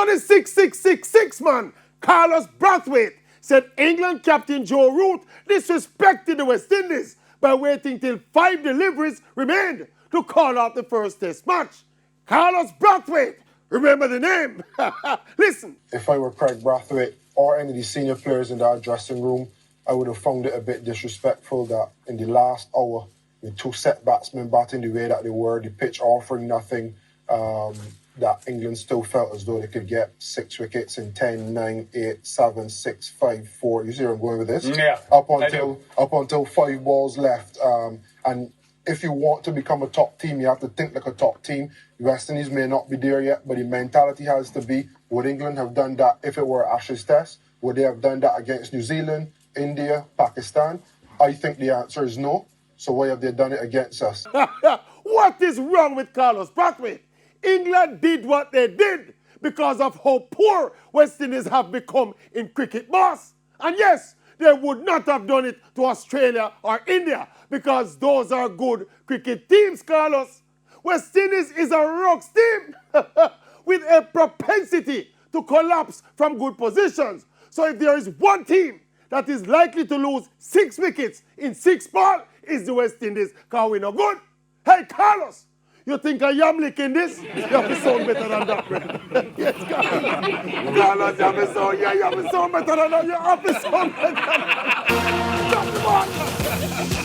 So the 6666 man, Carlos Brathwaite, said England captain Joe Root disrespected the West Indies by waiting till 5 deliveries remained to call out the first test match. Carlos Brathwaite, remember the name? Listen. If I were Craig Brathwaite or any of the senior players in that dressing room, I would have found it a bit disrespectful that in the last hour, with 2 set batsmen batting the way that they were, the pitch offering nothing, that England still felt as though they could get 6 wickets in 10, 9, 8, 7, 6, 5, 4. You see where I'm going with this? Yeah. Up until 5 balls left. And if you want to become a top team, you have to think like a top team. The West Indies may not be there yet, but the mentality has to be, would England have done that if it were Ashes Test? Would they have done that against New Zealand, India, Pakistan? I think the answer is no. So why have they done it against us? What is wrong with Carlos Brathwaite? England did what they did because of how poor West Indies have become in cricket, boss. And yes, they would not have done it to Australia or India because those are good cricket teams, Carlos. West Indies is a rocks team with a propensity to collapse from good positions. So if there is one team that is likely to lose 6 wickets in 6 balls, it's the West Indies, because we're no good. Hey, Carlos, you think I am licking this? You have to sound better than that, man. Yes, Carlos. Carlos, you have to sound, yeah, you have to sound better than that. You have to sound better than that.